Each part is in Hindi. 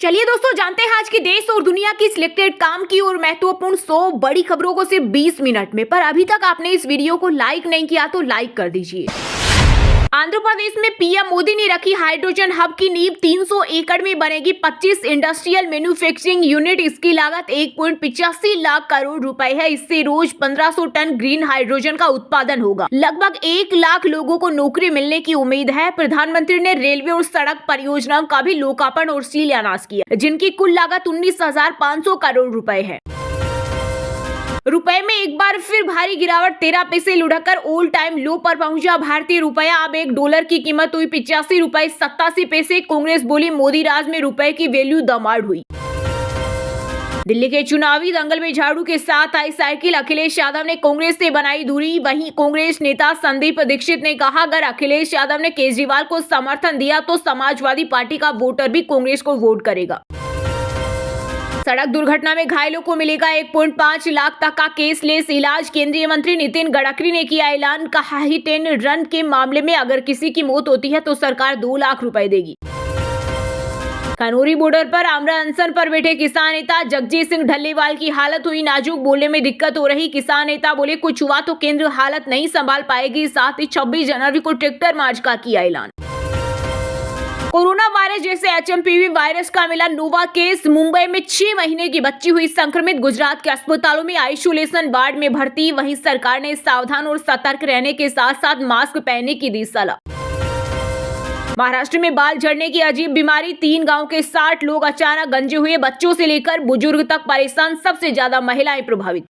चलिए दोस्तों, जानते हैं आज की देश और दुनिया की सिलेक्टेड काम की और महत्वपूर्ण 100 बड़ी खबरों को सिर्फ 20 मिनट में। पर अभी तक आपने इस वीडियो को लाइक नहीं किया तो लाइक कर दीजिए। आंध्र प्रदेश में पीएम मोदी ने रखी हाइड्रोजन हब की नींव। 300 एकड़ में बनेगी 25 इंडस्ट्रियल मैन्युफैक्चरिंग यूनिट। इसकी लागत 1.85 लाख करोड़ रुपए है। इससे रोज 1500 टन ग्रीन हाइड्रोजन का उत्पादन होगा। लगभग 1 लाख लोगों को नौकरी मिलने की उम्मीद है। प्रधानमंत्री ने रेलवे और सड़क परियोजनाओं का भी लोकार्पण और शिलान्यास किया, जिनकी कुल लागत 19,500 करोड़ रुपए है। रुपए में एक बार फिर भारी गिरावट, 13 पैसे लुढ़ककर ऑल टाइम लो पर पहुंचा भारतीय रुपया। अब $1 की कीमत हुई 85 रुपए 87 पैसे। कांग्रेस बोली मोदी राज में रुपए की वैल्यू दमाड़ हुई। दिल्ली के चुनावी दंगल में झाड़ू के साथ आई साइकिल। अखिलेश यादव ने कांग्रेस से बनाई दूरी। वहीं कांग्रेस नेता संदीप दीक्षित ने कहा, अगर अखिलेश यादव ने केजरीवाल को समर्थन दिया तो समाजवादी पार्टी का वोटर भी कांग्रेस को वोट करेगा। सड़क दुर्घटना में घायलों को मिलेगा 1.5 लाख तक का केसलेस इलाज। केंद्रीय मंत्री नितिन गडकरी ने किया ऐलान। कहा, हिट एंड रन के मामले में अगर किसी की मौत होती है तो सरकार 2 लाख रुपए देगी। खनौरी बॉर्डर पर आमरण अनशन पर बैठे किसान नेता जगजीत सिंह ढल्लेवाल की हालत हुई नाजुक। बोलने में दिक्कत हो रही। किसान नेता बोले, कुछ हुआ तो केंद्र हालत नहीं संभाल पाएगी। साथ ही 26 जनवरी को ट्रैक्टर मार्च का किया ऐलान। कोरोना वायरस जैसे एचएमपीवी वायरस का मिला नोवा केस। मुंबई में 6 महीने की बच्ची हुई संक्रमित। गुजरात के अस्पतालों में आइसोलेशन वार्ड में भर्ती। वहीं सरकार ने सावधान और सतर्क रहने के साथ साथ मास्क पहनने की दी सलाह। महाराष्ट्र में बाल झड़ने की अजीब बीमारी। 3 गांव के 60 लोग अचानक गंजे हुए। बच्चों से लेकर बुजुर्ग तक परेशान, सबसे ज्यादा महिलाएं प्रभावित।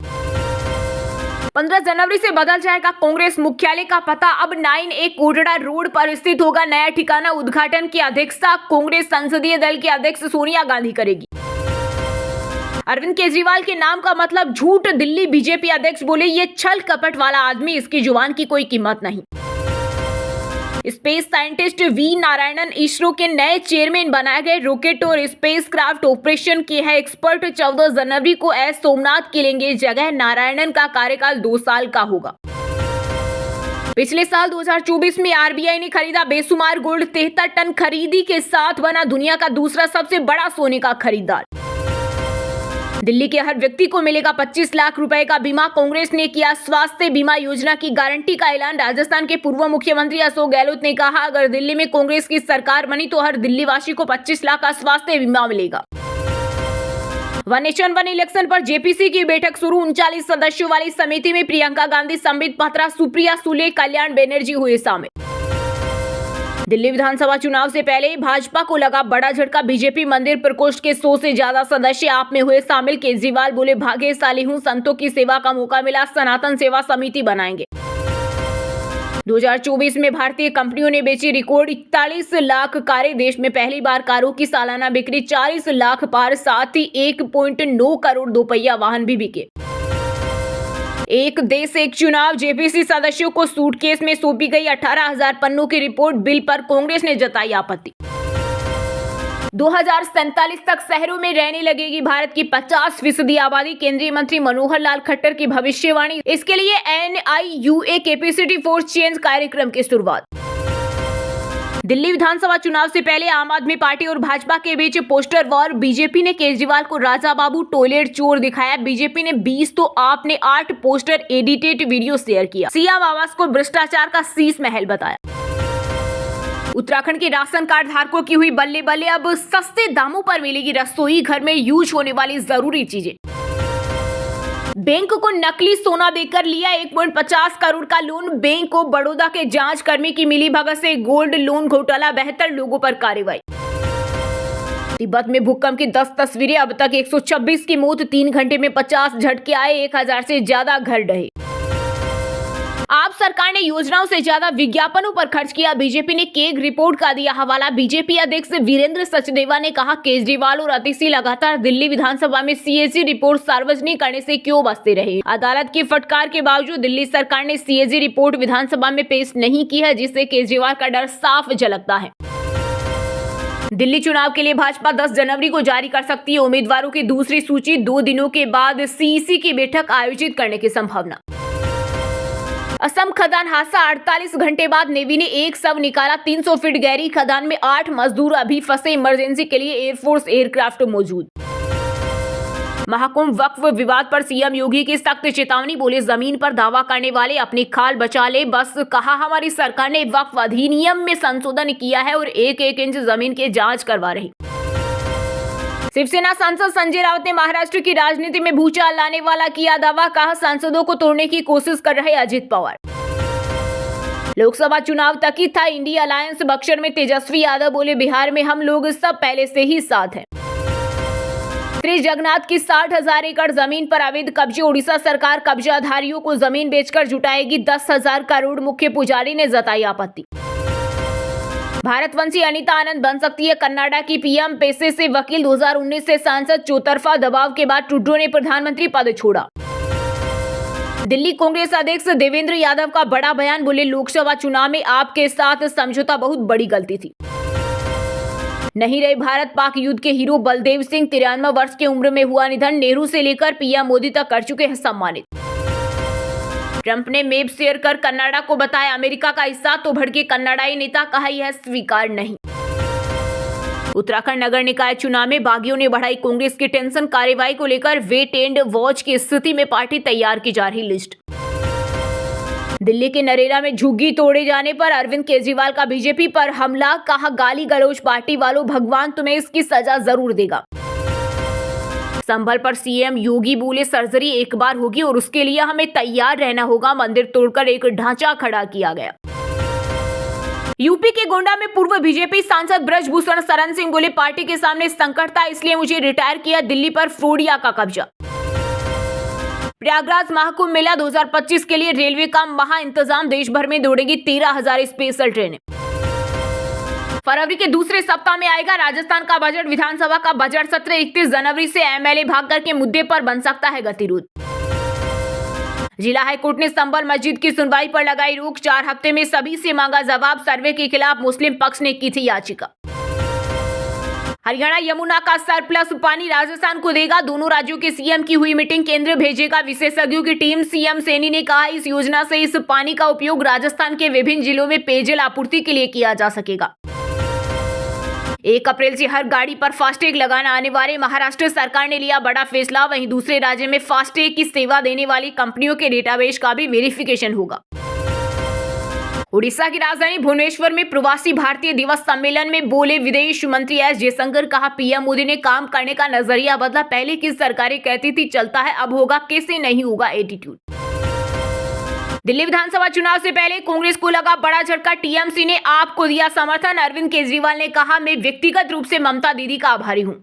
15 जनवरी से बदल जाएगा कांग्रेस मुख्यालय का पता। अब 9A कोटड़ा रोड पर स्थित होगा नया ठिकाना। उद्घाटन की अध्यक्षता कांग्रेस संसदीय दल की अध्यक्ष सोनिया गांधी करेगी। अरविंद केजरीवाल के नाम का मतलब झूठ। दिल्ली बीजेपी अध्यक्ष बोले, ये छल कपट वाला आदमी, इसकी जुबान की कोई कीमत नहीं। Space scientist V Narayanan ISRO के नए चेयरमैन बनाए गए। रॉकेट और स्पेसक्राफ्ट ऑपरेशन के हैं एक्सपर्ट। 14 जनवरी को एस सोमनाथ के लेंगे जगह। नारायणन का कार्यकाल 2 साल का होगा। पिछले साल 2024 में आरबीआई ने खरीदा बेशुमार गोल्ड। 73 टन खरीदी के साथ बना दुनिया का दूसरा सबसे बड़ा सोने का खरीदार। दिल्ली के हर व्यक्ति को मिलेगा 25 लाख रुपए का बीमा। कांग्रेस ने किया स्वास्थ्य बीमा योजना की गारंटी का ऐलान। राजस्थान के पूर्व मुख्यमंत्री अशोक गहलोत ने कहा, अगर दिल्ली में कांग्रेस की सरकार बनी तो हर दिल्ली वासी को 25 लाख का स्वास्थ्य बीमा मिलेगा। वन नेशन वन इलेक्शन पर जेपीसी की बैठक शुरू। 39 सदस्यों वाली समिति में प्रियंका गांधी, संबित पात्रा, सुप्रिया सुले, कल्याण बनर्जी हुए शामिल। दिल्ली विधानसभा चुनाव से पहले भाजपा को लगा बड़ा झटका। बीजेपी मंदिर प्रकोष्ठ के 100 से ज्यादा सदस्य आप में हुए शामिल। केजरीवाल बोले, भाग्यशाली हूं, संतों की सेवा का मौका मिला, सनातन सेवा समिति बनाएंगे। 2024 में भारतीय कंपनियों ने बेची रिकॉर्ड 41 लाख कारें। देश में पहली बार कारों की सालाना बिक्री 40 लाख पार। साथ ही 1.9 करोड़ दोपहिया वाहन भी बिके। एक देश एक चुनाव। जेपीसी सदस्यों को सूटकेस में सौंपी गई 18,000 पन्नों की रिपोर्ट। बिल पर कांग्रेस ने जताई आपत्ति। 2047 तक शहरों में रहने लगेगी भारत की 50% आबादी। केंद्रीय मंत्री मनोहर लाल खट्टर की भविष्यवाणी। इसके लिए NIUA कैपेसिटी फोर्स चेंज कार्यक्रम की शुरुआत। दिल्ली विधानसभा चुनाव से पहले आम आदमी पार्टी और भाजपा के बीच पोस्टर वॉर। बीजेपी ने केजरीवाल को राजा बाबू टॉयलेट चोर दिखाया। बीजेपी ने 20 तो आपने 8 पोस्टर एडिटेड वीडियो शेयर किया। सीएम आवास को भ्रष्टाचार का शीश महल बताया। उत्तराखंड के राशन कार्ड धारकों की हुई बल्ले बल्ले। अब सस्ते दामों पर मिलेगी रसोई घर में यूज होने वाली जरूरी चीजें। बैंक को नकली सोना देकर लिया 1.50 करोड़ का लोन। बैंक को बड़ौदा के जांच कर्मी की मिलीभगत से गोल्ड लोन घोटाला। 72 लोगों पर कार्रवाई। तिब्बत में भूकंप की 10 तस्वीरें। अब तक 126 की मौत। 3 घंटे में 50 झटके आए। 1000 से ज्यादा घर ढहे। आप सरकार ने योजनाओं से ज्यादा विज्ञापनों पर खर्च किया। बीजेपी ने केग रिपोर्ट का दिया हवाला। बीजेपी अध्यक्ष वीरेंद्र सचदेवा ने कहा, केजरीवाल और अतिशी लगातार दिल्ली विधानसभा में CAG रिपोर्ट सार्वजनिक करने से क्यों बचते रहे। अदालत की फटकार के बावजूद दिल्ली सरकार ने CAG रिपोर्ट विधानसभा में पेश नहीं की है, जिससे केजरीवाल का डर साफ झलकता है। दिल्ली चुनाव के लिए भाजपा 10 जनवरी को जारी कर सकती है उम्मीदवारों की दूसरी सूची। 2 दिनों के बाद CEC की बैठक आयोजित करने की संभावना। असम खदान हादसा 48 घंटे बाद नेवी ने एक शव निकाला। 300 फीट गहरी खदान में 8 मजदूर अभी फंसे। इमरजेंसी के लिए एयरफोर्स एयरक्राफ्ट मौजूद। महाकुंभ वक्फ विवाद पर सीएम योगी की सख्त चेतावनी। बोले जमीन पर दावा करने वाले अपनी खाल बचा ले बस। कहा हमारी सरकार ने वक्फ अधिनियम में संशोधन किया है और एक इंच जमीन की जांच करवा रही। शिवसेना सांसद संजय राउत ने महाराष्ट्र की राजनीति में भूचाल लाने वाला किया दावा। कहा सांसदों को तोड़ने की कोशिश कर रहे अजित पवार। लोकसभा चुनाव तक ही था इंडिया अलायंस। बक्सर में तेजस्वी यादव बोले बिहार में हम लोग सब पहले से ही साथ हैं। श्री जगन्नाथ की 60,000 एकड़ जमीन पर अवैध कब्जे। उड़ीसा सरकार कब्जाधारियों को जमीन बेचकर जुटाएगी 10,000 करोड़। मुख्य पुजारी ने जताई आपत्ति। भारतवंशी अनीता आनंद बन सकती है कनाडा की पीएम। पेशे से वकील, 2019 से सांसद। चौतरफा दबाव के बाद ट्रूडो ने प्रधानमंत्री पद छोड़ा। दिल्ली कांग्रेस अध्यक्ष देवेंद्र यादव का बड़ा बयान। बोले लोकसभा चुनाव में आपके साथ समझौता बहुत बड़ी गलती थी। नहीं रहे भारत पाक युद्ध के हीरो बलदेव सिंह। 93 वर्ष की उम्र में हुआ निधन। नेहरू से लेकर पीएम मोदी तक कर चुके हैं सम्मानित। ट्रंप ने मैप शेयर कर कनाडा को बताया अमेरिका का हिस्सा। तो भड़के कनाडाई नेता, कहा यह स्वीकार नहीं। उत्तराखंड नगर निकाय चुनाव में बागियों ने बढ़ाई कांग्रेस की टेंशन। कार्रवाई को लेकर वेट एंड वॉच की स्थिति में पार्टी तैयार की जा रही लिस्ट। दिल्ली के नरेला में झुग्गी तोड़े जाने पर अरविंद केजरीवाल का बीजेपी पर हमला। कहा गाली गलौज पार्टी वालों, भगवान तुम्हें इसकी सजा जरूर देगा। संभल पर सीएम योगी बोले सर्जरी एक बार होगी और उसके लिए हमें तैयार रहना होगा। मंदिर तोड़कर एक ढांचा खड़ा किया गया। यूपी के गोंडा में पूर्व बीजेपी सांसद ब्रजभूषण शरण सिंह बोले पार्टी के सामने संकट था इसलिए मुझे रिटायर किया। दिल्ली पर फ्लोरिया का कब्जा। प्रयागराज महाकुंभ मेला 2025 के लिए रेलवे का महा इंतजाम। देश भर में दौड़ेगी 13,000 स्पेशल ट्रेनें। फरवरी के दूसरे सप्ताह में आएगा राजस्थान का बजट। विधानसभा का बजट सत्र 31 जनवरी से एमएलए भागकर के मुद्दे पर बन सकता है गतिरोध। जिला हाईकोर्ट ने संभल मस्जिद की सुनवाई पर लगाई रोक। 4 हफ्ते में सभी से मांगा जवाब। सर्वे के खिलाफ मुस्लिम पक्ष ने की थी याचिका। हरियाणा यमुना का सरप्लस पानी राजस्थान को देगा। दोनों राज्यों के सीएम की हुई मीटिंग। केंद्र भेजेगा विशेषज्ञों की टीम। सीएम सैनी ने कहा इस योजना से इस पानी का उपयोग राजस्थान के विभिन्न जिलों में पेयजल आपूर्ति के लिए किया जा सकेगा। 1 अप्रैल से हर गाड़ी पर फास्टैग लगाना अनिवार्य। महाराष्ट्र सरकार ने लिया बड़ा फैसला। वहीं दूसरे राज्य में फास्टैग की सेवा देने वाली कंपनियों के डेटाबेस का भी वेरिफिकेशन होगा। उड़ीसा की राजधानी भुवनेश्वर में प्रवासी भारतीय दिवस सम्मेलन में बोले विदेश मंत्री एस जयशंकर। कहा पीएम मोदी ने काम करने का नजरिया बदला। पहले की सरकारें कहती थी चलता है, अब होगा कैसे नहीं होगा एटीट्यूड। दिल्ली विधानसभा चुनाव से पहले कांग्रेस को लगा बड़ा झटका। टीएमसी ने आपको दिया समर्थन। अरविंद केजरीवाल ने कहा मैं व्यक्तिगत रूप से ममता दीदी का आभारी हूं।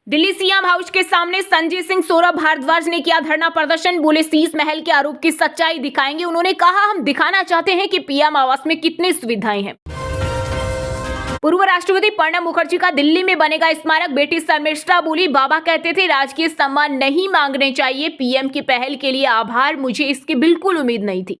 दिल्ली सीएम हाउस के सामने संजय सिंह, सौरभ भारद्वाज ने किया धरना प्रदर्शन। बोले शीश महल के आरोप की सच्चाई दिखाएंगे। उन्होंने कहा हम दिखाना चाहते हैं कि पीएम आवास में कितनी सुविधाएं हैं। पूर्व राष्ट्रपति प्रणब मुखर्जी का दिल्ली में बनेगा स्मारक। बेटी शर्मिष्ठा बोली बाबा कहते थे राजकीय सम्मान नहीं मांगने चाहिए। पीएम की पहल के लिए आभार, मुझे इसकी बिल्कुल उम्मीद नहीं थी।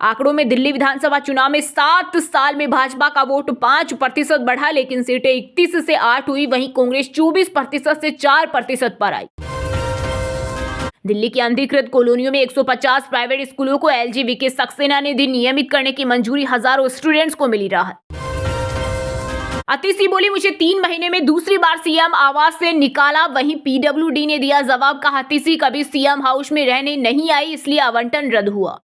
आंकड़ों में दिल्ली विधानसभा चुनाव में 7 साल में भाजपा का वोट 5% बढ़ा, लेकिन सीटें 31 से 8 हुई। वहीं कांग्रेस 24% से 4% पर आई। दिल्ली की अनधिकृत कॉलोनियों में 150 प्राइवेट स्कूलों को एलजीबीके सक्सेना ने दी नियमित करने की मंजूरी। हजारों स्टूडेंट्स को मिली राहत। अतिशी बोली मुझे 3 महीने में दूसरी बार सीएम आवास से निकाला। वहीं पीडब्ल्यूडी ने दिया जवाब। कहा अतिशी कभी सीएम हाउस में रहने नहीं आई, इसलिए आवंटन रद्द हुआ।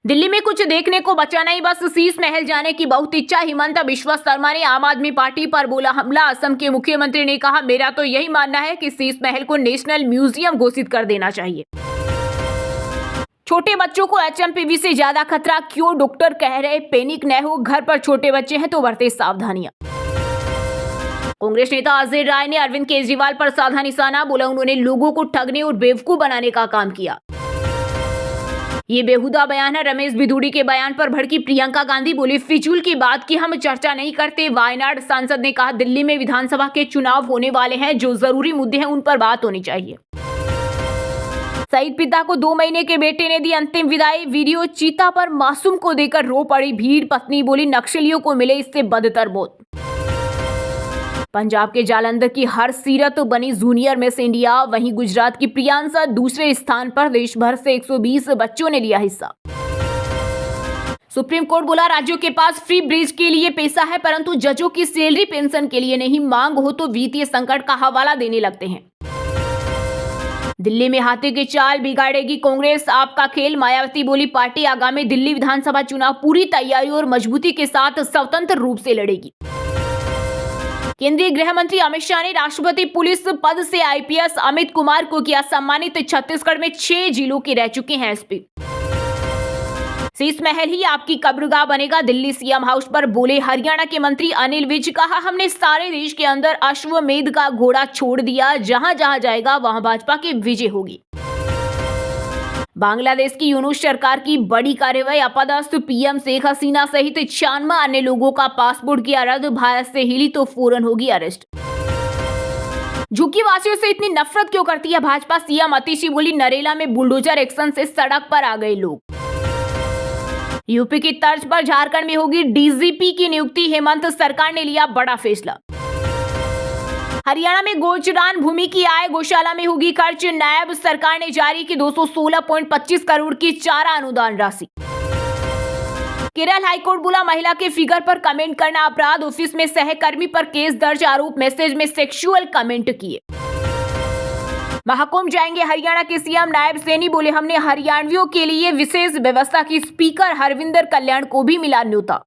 दिल्ली में कुछ देखने को बचा नहीं, बस शीश महल जाने की बहुत इच्छा। हिमंता बिश्वा शर्मा ने आम आदमी पार्टी पर बोला हमला। असम के मुख्यमंत्री ने कहा मेरा तो यही मानना है कि शीश महल को नेशनल म्यूजियम घोषित कर देना चाहिए। छोटे बच्चों को एचएमपीवी से ज्यादा खतरा क्यों? डॉक्टर कह रहे पैनिक न हो, घर पर छोटे बच्चे हैं तो बरते सावधानियां। कांग्रेस नेता अजय राय ने अरविंद केजरीवाल पर साधा निशाना। बोला उन्होंने लोगों को ठगने और बेवकूफ बनाने का काम किया। ये बेहुदा बयान है। रमेश बिधूड़ी के बयान पर भड़की प्रियंका गांधी। बोली फिजूल की बात की हम चर्चा नहीं करते। वायनाड सांसद ने कहा दिल्ली में विधानसभा के चुनाव होने वाले हैं, जो जरूरी मुद्दे हैं उन पर बात होनी चाहिए। शहीद पिता को 2 महीने के बेटे ने दी अंतिम विदाई। वीडियो चीता पर मासूम को देकर रो पड़ी भीड़। पत्नी बोली नक्सलियों को मिले इससे बदतर मौत। पंजाब के जालंधर की हरसीरत बनी जूनियर मिस इंडिया। वहीं गुजरात की प्रियांशा दूसरे स्थान पर। देश भर से 120 बच्चों ने लिया हिस्सा। सुप्रीम कोर्ट बोला, राज्यों के पास फ्री ब्रिज के लिए पैसा है, परंतु जजों की सैलरी पेंशन के लिए नहीं। मांग हो तो वित्तीय संकट का हवाला देने लगते हैं। दिल्ली में हाथी की चाल बिगाड़ेगी कांग्रेस, आपका खेल। मायावती बोली, पार्टी आगामी दिल्ली विधानसभा चुनाव पूरी तैयारी और मजबूती के साथ स्वतंत्र रूप से लड़ेगी। केंद्रीय गृह मंत्री अमित शाह ने राष्ट्रपति पुलिस पद से आईपीएस अमित कुमार को किया सम्मानित। छत्तीसगढ़ में 6 जिलों के रह चुके हैं एसपी। शीश महल ही आपकी कब्रगाह बनेगा, दिल्ली सीएम हाउस पर बोले हरियाणा के मंत्री अनिल विज। कहा, हमने सारे देश के अंदर अश्वमेध का घोड़ा छोड़ दिया, जहां जहां जाएगा वहां भाजपा की विजय होगी। बांग्लादेश की यूनूस सरकार की बड़ी कार्रवाई, अपदस्थ पीएम शेख हसीना सहित 96 अन्य लोगों का पासपोर्ट किया रद्द। भारत से हिली तो फौरन होगी अरेस्ट। झुग्गी वासियों से इतनी नफरत क्यों करती है भाजपा, सीएम अतिशी बोली। नरेला में बुलडोजर एक्शन से सड़क पर आ गए लोग। यूपी की तर्ज पर झारखंड में होगी डीजीपी की नियुक्ति, हेमंत सरकार ने लिया बड़ा फैसला। हरियाणा में गोचरान भूमि की आय गौशाला में होगी खर्च, नायब सरकार ने जारी की 216.25 करोड़ की चारा अनुदान राशि। केरल हाईकोर्ट बोला, महिला के फिगर पर कमेंट करना अपराध, ऑफिस में सहकर्मी पर केस दर्ज, आरोप मैसेज में सेक्सुअल कमेंट किए। महाकुंभ जाएंगे हरियाणा के सीएम, नायब सैनी बोले हमने हरियाणवियों के लिए विशेष व्यवस्था की। स्पीकर हरविंदर कल्याण को भी मिला न्योता।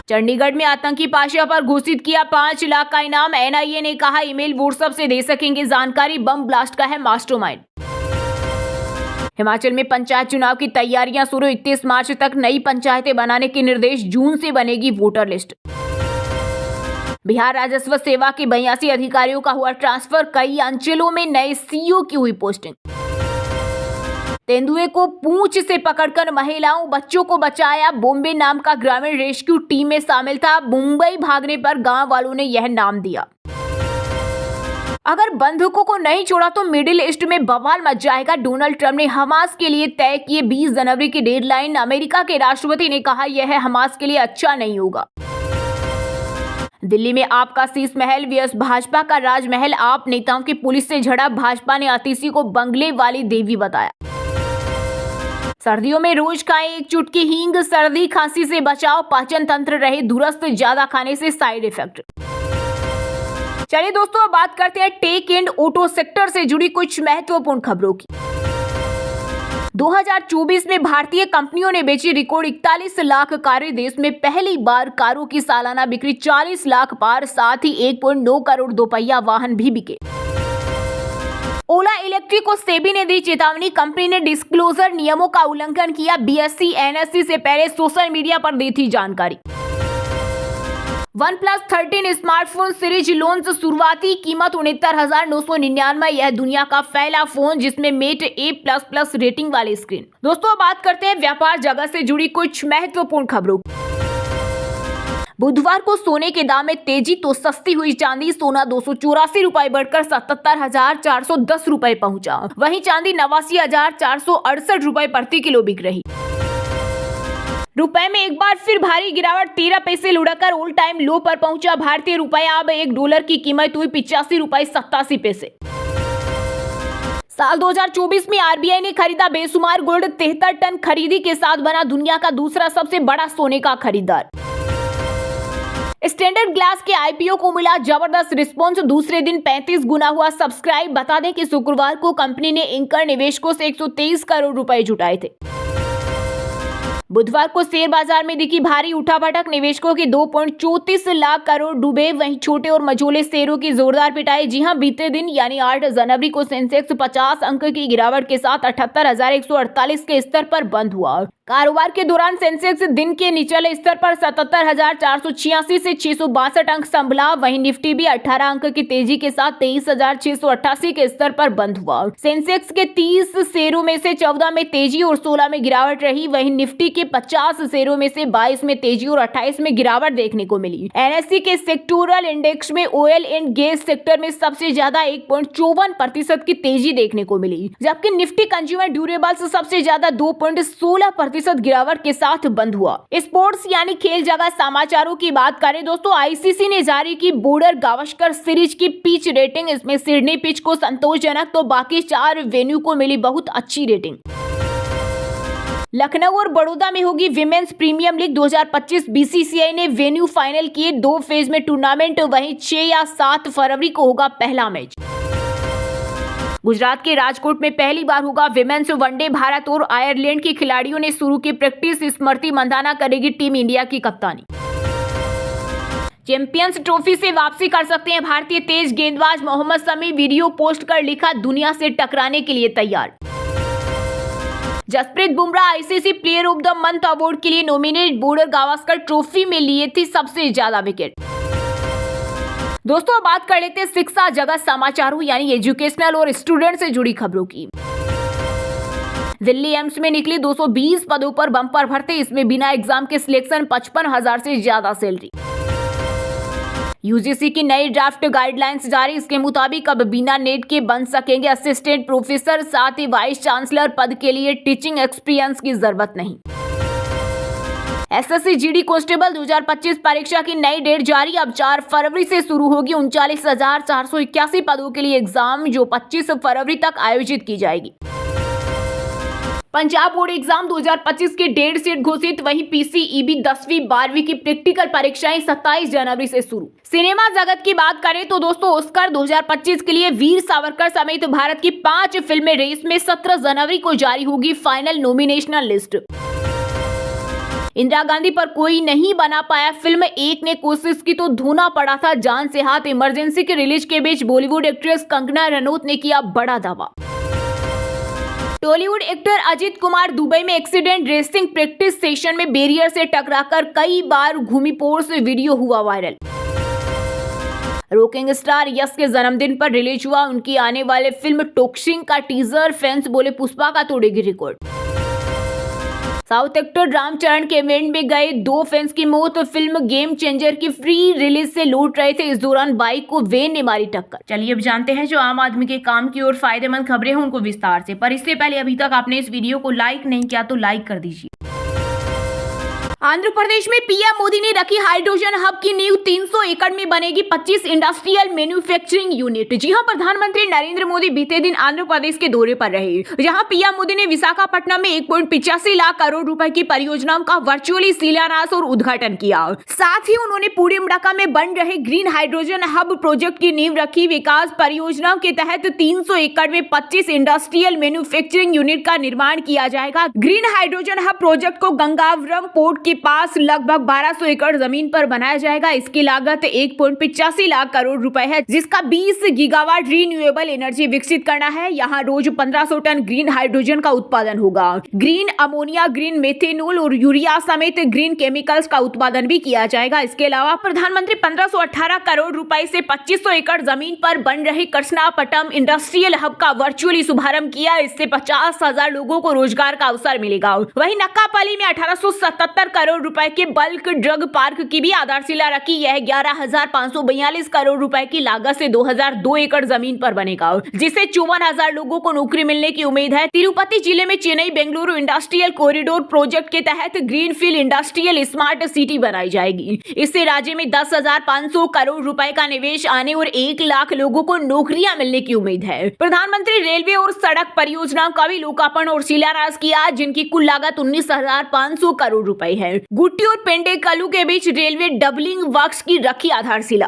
चंडीगढ़ में आतंकी पाशा पर घोषित किया 5 लाख का इनाम, एनआईए ने कहा ईमेल व्हाट्सएप से दे सकेंगे जानकारी, बम ब्लास्ट का है मास्टरमाइंड। हिमाचल में पंचायत चुनाव की तैयारियां शुरू, 31 मार्च तक नई पंचायतें बनाने के निर्देश, जून से बनेगी वोटर लिस्ट। बिहार राजस्व सेवा के 82 अधिकारियों का हुआ ट्रांसफर, कई अंचलों में नए सीईओ की हुई पोस्टिंग। तेंदुए को पूंछ से पकड़कर महिलाओं बच्चों को बचाया, बॉम्बे नाम का ग्रामीण रेस्क्यू टीम में शामिल था। मुंबई भागने पर गांव वालों ने यह नाम दिया। अगर बंधुकों को नहीं छोड़ा तो मिडिल ईस्ट में बवाल मच जाएगा, डोनाल्ड ट्रंप ने हमास के लिए तय किए 20 जनवरी की डेडलाइन। अमेरिका के राष्ट्रपति ने कहा यह हमास के लिए अच्छा नहीं होगा। दिल्ली में आपका शीश महल vs भाजपा का राजमहल, आप नेताओं की पुलिस से झड़प, भाजपा ने अतिशी को बंगले वाली देवी बताया। सर्दियों में रोज खाएं 1 चुटकी हींग, सर्दी खांसी से बचाव, पाचन तंत्र रहे दुरुस्त, ज्यादा खाने से साइड इफेक्ट। चलिए दोस्तों, अब बात करते हैं टेक एंड ऑटो सेक्टर से जुड़ी कुछ महत्वपूर्ण खबरों की। 2024 में भारतीय कंपनियों ने बेची रिकॉर्ड 41 लाख कारें, देश में पहली बार कारों की सालाना बिक्री 40 लाख पार, साथ ही 1.9 करोड़ दोपहिया वाहन भी बिके। ओला इलेक्ट्रिक को सेबी ने दी चेतावनी, कंपनी ने डिस्क्लोजर नियमों का उल्लंघन किया। बीएसई एनएसई से पहले सोशल मीडिया पर दी थी जानकारी। OnePlus 13 स्मार्टफोन सीरीज लॉन्च, शुरुआती कीमत 69,999। यह दुनिया का पहला फोन जिसमें मेट A++ रेटिंग वाली स्क्रीन। दोस्तों, अब बात करते हैं व्यापार जगत से जुड़ी कुछ महत्वपूर्ण खबरों। बुधवार को सोने के दाम में तेजी, तो सस्ती हुई चांदी, सोना 284 रुपए बढ़कर 77,410 रुपए पहुंचा। वहीं चांदी 89,468 रुपए प्रति किलो बिक रही। रुपए में एक बार फिर भारी गिरावट, 13 पैसे लुढ़कर ऑल टाइम लो पर पहुंचा भारतीय रुपया। अब $1 की कीमत हुई 85 रुपए 87 पैसे। साल 2024 में आरबीआई ने खरीदा बेशुमार गोल्ड, 73 टन खरीदी के साथ बना दुनिया का दूसरा सबसे बड़ा सोने का खरीदार। स्टैंडर्ड ग्लास के आईपीओ को मिला जबरदस्त रिस्पॉन्स, दूसरे दिन 35 गुना हुआ सब्सक्राइब। बता दें कि शुक्रवार को कंपनी ने एंकर निवेशकों से 123 करोड़ रुपए जुटाए थे। बुधवार को शेयर बाजार में दिखी भारी उठापटक, निवेशकों के 2.34 लाख करोड़ डूबे। वहीं छोटे और मझोले शेयरों की जोरदार पिटाई। जी हां, बीते दिन यानी 8 जनवरी को सेंसेक्स 50 अंक की गिरावट के साथ 78,148 के स्तर पर बंद हुआ। कारोबार के दौरान सेंसेक्स दिन के निचले स्तर पर 77,486 से 662 अंक संभला। वहीं निफ्टी भी 18 अंक की तेजी के साथ 23,688 के स्तर पर बंद हुआ। सेंसेक्स के 30 शेयरों में से 14 में तेजी और 16 में गिरावट रही। वहीं निफ्टी के 50 शेयरों में से 22 में तेजी और 28 में गिरावट देखने को मिली। एनएसई के सेक्टोरल इंडेक्स में ऑयल एंड गैस सेक्टर में सबसे ज्यादा 1.54% की तेजी देखने को मिली, जबकि निफ्टी कंज्यूमर ड्यूरेबल्स सबसे ज्यादा 2.16% 4% गिरावट के साथ बंद हुआ। स्पोर्ट्स यानी खेल जगत समाचारों की बात करें दोस्तों, आईसीसी ने जारी की बॉर्डर गावस्कर सीरीज की पिच रेटिंग। इसमें सिडनी पिच को संतोषजनक तो बाकी 4 वेन्यू को मिली बहुत अच्छी रेटिंग। लखनऊ और बड़ौदा में होगी विमेंस प्रीमियम लीग 2025। बीसीसीआई ने वेन्यू फाइनल किए 2 फेज में टूर्नामेंट, वहीं 6 या 7 फरवरी को होगा पहला मैच। गुजरात के राजकोट में पहली बार होगा विमेंस वनडे। भारत और आयरलैंड के खिलाड़ियों ने शुरू की प्रैक्टिस। स्मृति मंधाना करेगी टीम इंडिया की कप्तानी। चैंपियंस ट्रॉफी से वापसी कर सकते हैं भारतीय तेज गेंदबाज मोहम्मद शमी। वीडियो पोस्ट कर लिखा, दुनिया से टकराने के लिए तैयार। Jasprit Bumrah ICC player of the month award के लिए नॉमिनेट। बॉर्डर गावस्कर ट्रॉफी में लिए थे सबसे ज्यादा विकेट। दोस्तों बात कर लेते हैं शिक्षा जगत समाचारों यानी एजुकेशनल और स्टूडेंट से जुड़ी खबरों की। दिल्ली एम्स में निकली 220 पदों पर बम्पर भर्ती। इसमें बिना एग्जाम के सिलेक्शन, 55,000 से ज्यादा सैलरी। यूजीसी की नई ड्राफ्ट गाइडलाइंस जारी। इसके मुताबिक अब बिना नेट के बन सकेंगे असिस्टेंट प्रोफेसर, साथ ही वाइस चांसलर पद के लिए टीचिंग एक्सपीरियंस की जरूरत नहीं। एसएससी जीडी कांस्टेबल 2025 परीक्षा की नई डेट जारी। अब 4 फरवरी से शुरू होगी 39,481 पदों के लिए एग्जाम, जो 25 फरवरी तक आयोजित की जाएगी। पंजाब बोर्ड एग्जाम 2025 के डेट शीट घोषित। वहीं पीसीईबी 10वीं 12वीं की प्रैक्टिकल परीक्षाएं 27 जनवरी से शुरू। सिनेमा जगत की बात करें तो दोस्तों ऑस्कर 2025 के लिए वीर सावरकर समेत भारत की 5 फिल्में रेस में 17 जनवरी को जारी होगी final nomination list. Indira Gandhi पर कोई नहीं बना पाया फिल्म, एक ने कोशिश की तो धोना पड़ा था जान से हाथ। इमरजेंसी के रिलीज के बीच बॉलीवुड एक्ट्रेस कंगना रनौत ने किया बड़ा दावा। टॉलीवुड एक्टर अजीत कुमार दुबई में एक्सीडेंट। रेसिंग प्रैक्टिस सेशन में बैरियर से टकराकर कई बार घूमी पोर्स, वीडियो हुआ वायरल। रॉकिंग स्टार यश के जन्मदिन पर रिलीज हुआ उनकी आने वाले फिल्म टॉक्सिंग का टीजर। फैंस बोले पुष्पा का तोड़ेगी रिकॉर्ड। साउथ एक्टर रामचरण के इवेंट में गए 2 फैंस की मौत। फिल्म गेम चेंजर की फ्री रिलीज से लौट रहे थे, इस दौरान बाइक को वैन ने मारी टक्कर। चलिए अब जानते हैं जो आम आदमी के काम की और फायदेमंद खबरें हैं उनको विस्तार से। पर इससे पहले अभी तक आपने इस वीडियो को लाइक नहीं किया तो लाइक कर दीजिए। आंध्र प्रदेश में पीएम मोदी ने रखी हाइड्रोजन हब की नींव। 300 एकड़ में बनेगी 25 इंडस्ट्रियल मैन्युफैक्चरिंग यूनिट। जी हां, प्रधानमंत्री नरेंद्र मोदी बीते दिन आंध्र प्रदेश के दौरे पर रहे, जहां पीएम मोदी ने विशाखापट्टनम में 1.85 लाख करोड़ रुपए की परियोजनाओं का वर्चुअली शिलान्यास और उद्घाटन किया। साथ ही उन्होंने पूर्णिमड़का में बन रहे ग्रीन हाइड्रोजन हब प्रोजेक्ट की नींव रखी। विकास परियोजनाओं के तहत 300 एकड़ में 25 इंडस्ट्रियल मैन्युफैक्चरिंग यूनिट का निर्माण किया जाएगा। ग्रीन हाइड्रोजन हब प्रोजेक्ट को गंगावरम पोर्ट के पास लगभग 1200 एकड़ जमीन पर बनाया जाएगा। इसकी लागत 1.85 लाख करोड़ रुपए है, जिसका 20 गीगावाट रीन्यूएबल एनर्जी विकसित करना है। यहाँ रोज 1500 टन ग्रीन हाइड्रोजन का उत्पादन होगा। ग्रीन अमोनिया, ग्रीन मेथेनॉल और यूरिया समेत ग्रीन केमिकल्स का उत्पादन भी किया जाएगा। इसके अलावा प्रधानमंत्री 1518 करोड़ रुपए से 2500 एकड़ जमीन पर बन रहे कृष्णापट्टनम इंडस्ट्रियल हब का वर्चुअली शुभारंभ किया। इससे 50,000 लोगों को रोजगार का अवसर मिलेगा। वहीं नक्कापल्ली में 1877 करोड़ रुपए के बल्क ड्रग पार्क की भी आधारशिला रखी। यह 11,542 करोड़ रुपए की लागत से 2002 एकड़ जमीन पर बनेगा, जिससे 54,000 लोगों को नौकरी मिलने की उम्मीद है। तिरुपति जिले में Chennai Bengaluru industrial corridor project के तहत ग्रीनफील्ड इंडस्ट्रियल स्मार्ट सिटी बनाई जाएगी। इससे राज्य में 10,500 करोड़ रुपए का निवेश आने और 1 लाख लोगों को नौकरियां मिलने की उम्मीद है। प्रधानमंत्री रेलवे और सड़क परियोजनाओं का भी लोकार्पण और शिलान्यास किया, जिनकी कुल लागत 19,500 करोड़ रुपए है। गुट्टी और पेंडेकलू के बीच रेलवे डबलिंग वर्क्स की रखी आधारशिला।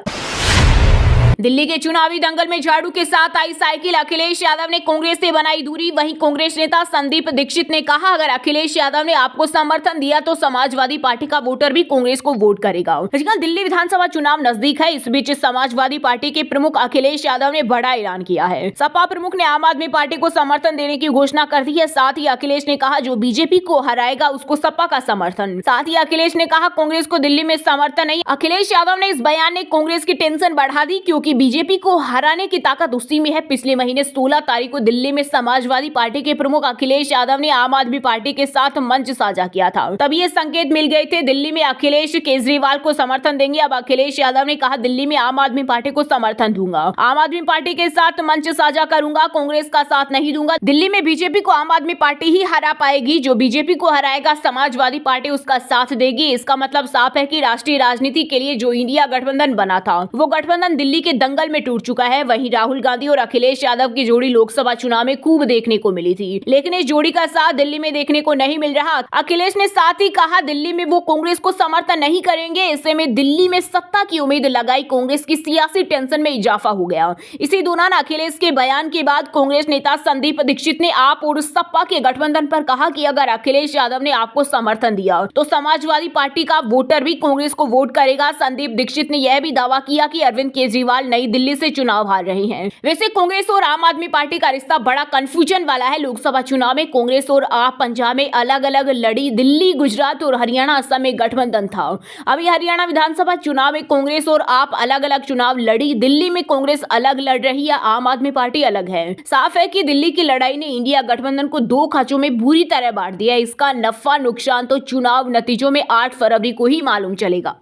दिल्ली के चुनावी दंगल में झाड़ू के साथ आई साइकिल। अखिलेश यादव ने कांग्रेस से बनाई दूरी। वहीं कांग्रेस नेता संदीप दीक्षित ने कहा, अगर अखिलेश यादव ने आपको समर्थन दिया तो समाजवादी पार्टी का वोटर भी कांग्रेस को वोट करेगा। दिल्ली विधानसभा चुनाव नजदीक है। इस बीच समाजवादी पार्टी के प्रमुख अखिलेश यादव ने बड़ा ऐलान किया है। सपा प्रमुख ने आम आदमी पार्टी को समर्थन देने की घोषणा कर दी है। साथ ही अखिलेश ने कहा, जो बीजेपी को हराएगा उसको सपा का समर्थन। साथ ही अखिलेश ने कहा, कांग्रेस को दिल्ली में समर्थन नहीं। अखिलेश यादव ने इस बयान ने कांग्रेस की टेंशन बढ़ा दी, क्योंकि क्योंकि बीजेपी को हराने की ताकत उसी में है। पिछले महीने 16 तारीख को दिल्ली में समाजवादी पार्टी के प्रमुख अखिलेश यादव ने आम आदमी पार्टी के साथ मंच साझा किया था। तब ये संकेत मिल गए थे दिल्ली में अखिलेश केजरीवाल को समर्थन देंगे। अब अखिलेश यादव ने कहा दिल्ली में आम आदमी पार्टी को समर्थन दूंगा, आम आदमी पार्टी के साथ मंच साझा करूंगा, कांग्रेस का साथ नहीं दूंगा। दिल्ली में बीजेपी को आम आदमी पार्टी ही हरा पाएगी। जो बीजेपी को हराएगा समाजवादी पार्टी उसका साथ देगी। इसका मतलब साफ है कि राष्ट्रीय राजनीति के लिए जो इंडिया गठबंधन बना था वो गठबंधन दिल्ली के दंगल में टूट चुका है। वहीं राहुल गांधी और अखिलेश यादव की जोड़ी लोकसभा चुनाव में खूब देखने को मिली थी, लेकिन इस जोड़ी का साथ दिल्ली में देखने को नहीं मिल रहा। अखिलेश ने साथ ही कहा दिल्ली में वो कांग्रेस को समर्थन नहीं करेंगे। ऐसे में दिल्ली में सत्ता की उम्मीद लगाई कांग्रेस की सियासी टेंशन में इजाफा हो गया। इसी दौरान अखिलेश के बयान के बाद कांग्रेस नेता संदीप दीक्षित ने आप और सपा के गठबंधन पर कहा कि अगर अखिलेश यादव ने आपको समर्थन दिया तो समाजवादी पार्टी का वोटर भी कांग्रेस को वोट करेगा। संदीप दीक्षित ने यह भी दावा किया कि अरविंद केजरीवाल नई दिल्ली से चुनाव हार रहे हैं। वैसे कांग्रेस और आम आदमी पार्टी का रिश्ता बड़ा कंफ्यूजन वाला है। लोकसभा चुनाव में कांग्रेस और आप पंजाब में अलग अलग लड़ी, दिल्ली, गुजरात और हरियाणा, असम में गठबंधन था। अभी हरियाणा विधानसभा चुनाव में कांग्रेस और आप अलग अलग चुनाव लड़ी। दिल्ली में कांग्रेस अलग लड़ रही है, आम आदमी पार्टी अलग है। साफ है कि दिल्ली की लड़ाई ने इंडिया गठबंधन को दो खांचों में बुरी तरह बांट दिया। इसका नफा नुकसान तो चुनाव नतीजों में 8 फरवरी को ही मालूम चलेगा।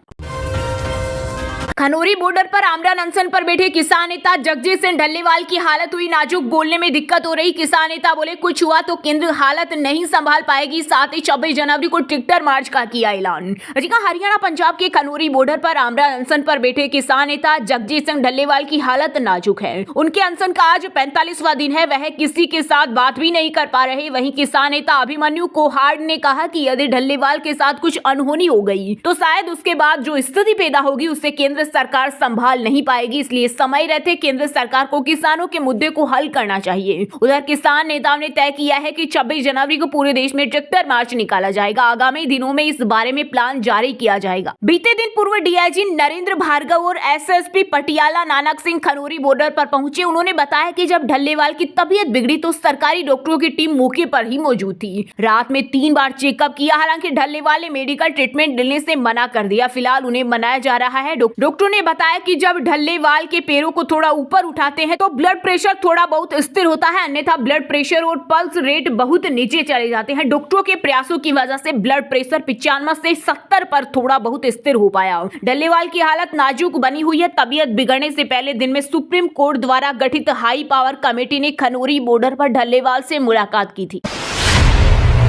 खनौरी बॉर्डर पर आमरण अनशन पर बैठे किसान नेता जगजीत सिंह ढल्लेवाल की हालत हुई नाजुक, बोलने में दिक्कत हो रही। किसान नेता बोले कुछ हुआ तो केंद्र हालत नहीं संभाल पाएगी। साथ ही 26 जनवरी को ट्रैक्टर मार्च का किया ऐलान। हरियाणा पंजाब के खनौरी बॉर्डर पर आमरण अनशन पर बैठे किसान नेता जगजीत सिंह ढल्लेवाल की हालत नाजुक है। उनके अनशन का आज 45वां दिन है। वह किसी के साथ बात भी नहीं कर पा रहे। वहीं किसान नेता अभिमन्यु कोहाड़ ने कहा कि यदि ढल्लेवाल के साथ कुछ अनहोनी हो गई तो शायद उसके बाद जो स्थिति पैदा होगी उससे केंद्र सरकार संभाल नहीं पाएगी। इसलिए समय रहते केंद्र सरकार को किसानों के मुद्दे को हल करना चाहिए। उधर किसान नेताओं ने तय किया है कि 26 जनवरी को पूरे देश में ट्रैक्टर मार्च निकाला जाएगा। आगामी दिनों में इस बारे में प्लान जारी किया जाएगा। बीते दिन पूर्व डीआईजी नरेंद्र भार्गव और एसएसपी पटियाला नानक सिंह खनौरी बॉर्डर पर पहुंचे। उन्होंने बताया कि जब ढल्लेवाल की तबीयत बिगड़ी तो सरकारी डॉक्टरों की टीम मौके पर ही मौजूद थी। रात में 3 बार चेकअप किया। हालांकि ढल्लेवाल ने मेडिकल ट्रीटमेंट लेने से मना कर दिया। फिलहाल उन्हें मनाया जा रहा है। डॉक्टरों ने बताया कि जब ढल्लेवाल के पैरों को थोड़ा ऊपर उठाते हैं तो ब्लड प्रेशर थोड़ा बहुत स्थिर होता है, अन्यथा ब्लड प्रेशर और पल्स रेट बहुत नीचे चले जाते हैं। डॉक्टरों के प्रयासों की वजह से ब्लड प्रेशर 95 से 70 पर थोड़ा बहुत स्थिर हो पाया। ढल्लेवाल की हालत नाजुक बनी हुई है। तबीयत बिगड़ने से पहले दिन में सुप्रीम कोर्ट द्वारा गठित हाई पावर कमेटी ने खनौरी बॉर्डर पर ढल्लेवाल से मुलाकात की थी।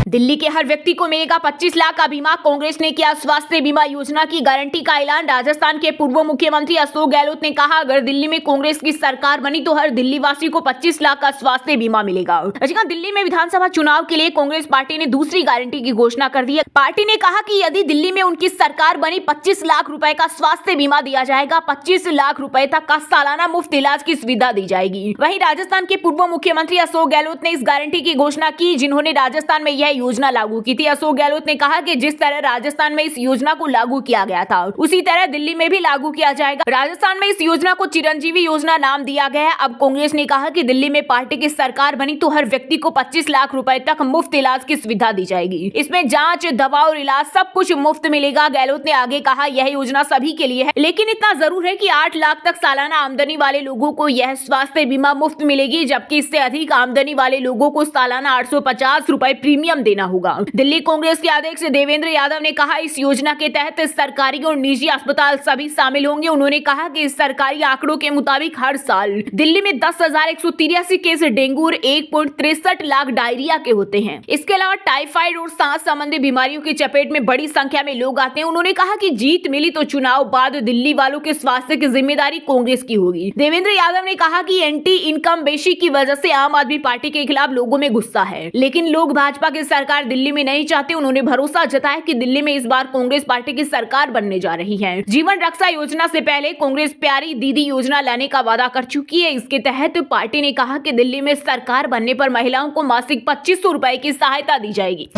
दिल्ली के हर व्यक्ति को मिलेगा 25 लाख का बीमा। कांग्रेस ने किया स्वास्थ्य बीमा योजना की गारंटी का ऐलान। राजस्थान के पूर्व मुख्यमंत्री अशोक गहलोत ने कहा अगर दिल्ली में कांग्रेस की सरकार बनी तो हर दिल्ली वासी को 25 लाख का स्वास्थ्य बीमा मिलेगा। दिल्ली में विधानसभा चुनाव के लिए कांग्रेस पार्टी ने दूसरी गारंटी की घोषणा कर दी है। पार्टी ने कहा कि यदि दिल्ली में उनकी सरकार बनी 25 लाख रुपए का स्वास्थ्य बीमा दिया जाएगा। 25 लाख रुपए तक का सालाना मुफ्त इलाज की सुविधा दी जाएगी। वहीं राजस्थान के पूर्व मुख्यमंत्री अशोक गहलोत ने इस गारंटी की घोषणा की जिन्होंने राजस्थान में यह योजना लागू की थी। अशोक गहलोत ने कहा कि जिस तरह राजस्थान में इस योजना को लागू किया गया था उसी तरह दिल्ली में भी लागू किया जाएगा। राजस्थान में इस योजना को चिरंजीवी योजना नाम दिया गया है। अब कांग्रेस ने कहा कि दिल्ली में पार्टी की सरकार बनी तो हर व्यक्ति को 25 लाख रुपए तक मुफ्त इलाज की सुविधा दी जाएगी। इसमें जांच, दवा और इलाज सब कुछ मुफ्त मिलेगा। गहलोत ने आगे कहा यह योजना सभी के लिए है, लेकिन इतना जरूर है कि 8 लाख तक सालाना आमदनी वाले लोगों को यह स्वास्थ्य बीमा मुफ्त मिलेगी, जबकि इससे अधिक आमदनी वाले लोगों को सालाना 850 रुपए प्रीमियम देना होगा। दिल्ली कांग्रेस के अध्यक्ष देवेंद्र यादव ने कहा इस योजना के तहत सरकारी और निजी अस्पताल सभी शामिल होंगे। उन्होंने कहा कि सरकारी आंकड़ों के मुताबिक हर साल दिल्ली में 10,183 केस डेंगू और 1.63 लाख डायरिया के होते हैं। इसके अलावा टाइफाइड और सांस संबंधी बीमारियों की चपेट में बड़ी संख्या में लोग आते हैं। उन्होंने कहा कि जीत मिली तो चुनाव बाद दिल्ली वालों के स्वास्थ्य की जिम्मेदारी कांग्रेस की होगी। देवेंद्र यादव ने कहा कि एंटी इनकम बेशी की वजह से आम आदमी पार्टी के खिलाफ लोगों में गुस्सा है, लेकिन लोग भाजपा की सरकार दिल्ली में नहीं चाहते। उन्होंने भरोसा जताया कि दिल्ली में इस बार कांग्रेस पार्टी की सरकार बनने जा रही है। जीवन रक्षा योजना से पहले कांग्रेस प्यारी दीदी योजना लाने का वादा कर चुकी है। इसके तहत पार्टी ने कहा कि दिल्ली में सरकार बनने पर महिलाओं को मासिक 2500 रुपए की सहायता दी जाएगी।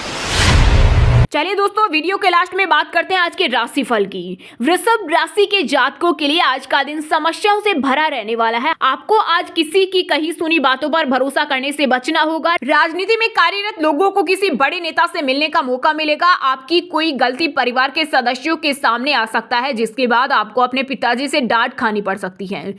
चलिए दोस्तों, वीडियो के लास्ट में बात करते हैं आज के राशिफल की। वृषभ राशि के जातकों के लिए आज का दिन समस्याओं से भरा रहने वाला है। आपको आज किसी की कही सुनी बातों पर भरोसा करने से बचना होगा। राजनीति में कार्यरत लोगों को किसी बड़े नेता से मिलने का मौका मिलेगा। आपकी कोई गलती परिवार के सदस्यों के सामने आ सकता है, जिसके बाद आपको अपने पिताजी से डांट खानी पड़ सकती है।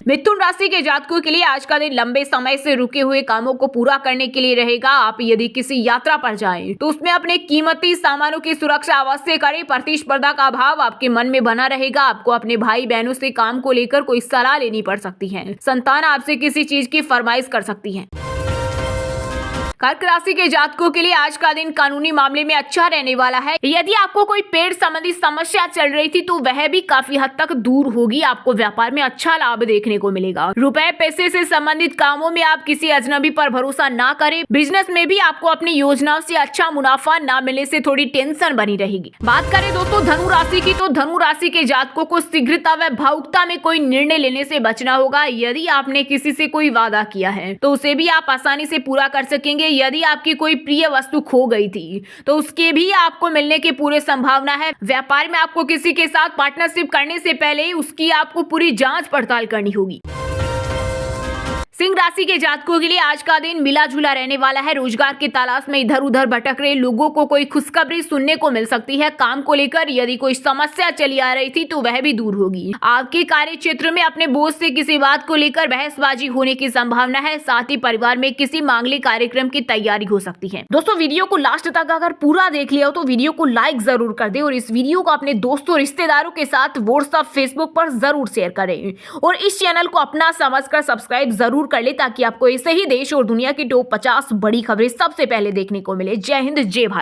मिथुन राशि के जातकों के लिए आज का दिन लंबे समय से रुके हुए कामों को पूरा करने के लिए रहेगा। आप यदि किसी यात्रा पर जाएं तो उसमें अपने कीमती सामानों की सुरक्षा अवश्य करें। प्रतिस्पर्धा का भाव आपके मन में बना रहेगा। आपको अपने भाई बहनों से काम को लेकर कोई सलाह लेनी पड़ सकती है। संतान आपसे किसी चीज की फरमाइश कर सकती है। कर्क राशि के जातकों के लिए आज का दिन कानूनी मामले में अच्छा रहने वाला है। यदि आपको कोई पेड़ संबंधी समस्या चल रही थी तो वह भी काफी हद तक दूर होगी। आपको व्यापार में अच्छा लाभ देखने को मिलेगा। रुपए पैसे से संबंधित कामों में आप किसी अजनबी पर भरोसा ना करें। बिजनेस में भी आपको अपनी योजनाओं से अच्छा मुनाफा ना मिलने से थोड़ी टेंशन बनी रहेगी। बात करें दोस्तों धनु राशि की, तो धनु राशि के जातकों को शीघ्रता व भावुकता में कोई निर्णय लेने से बचना होगा। यदि आपने किसी से कोई वादा किया है तो उसे भी आप आसानी से पूरा कर सकेंगे। यदि आपकी कोई प्रिय वस्तु खो गई थी तो उसके भी आपको मिलने की पूरी संभावना है। व्यापार में आपको किसी के साथ पार्टनरशिप करने से पहले उसकी आपको पूरी जांच पड़ताल करनी होगी। सिंह राशि के जातकों के लिए आज का दिन मिला जुला रहने वाला है। रोजगार की तलाश में इधर उधर भटक रहे लोगों को कोई खुशखबरी सुनने को मिल सकती है। काम को लेकर यदि कोई समस्या चली आ रही थी तो वह भी दूर होगी। आपके कार्य क्षेत्र में अपने बॉस से किसी बात को लेकर बहसबाजी होने की संभावना है। साथ ही परिवार में किसी मांगलिक कार्यक्रम की तैयारी हो सकती है। दोस्तों वीडियो को लास्ट तक अगर पूरा देख लिया हो तो वीडियो को लाइक जरूर कर दे और इस वीडियो को अपने दोस्तों रिश्तेदारों के साथ व्हाट्सएप फेसबुक पर जरूर शेयर करें और इस चैनल को अपना समझकर सब्सक्राइब जरूर कर ले ताकि आपको ऐसे ही देश और दुनिया की टॉप 50 बड़ी खबरें सबसे पहले देखने को मिले। जय हिंद, जय भारत।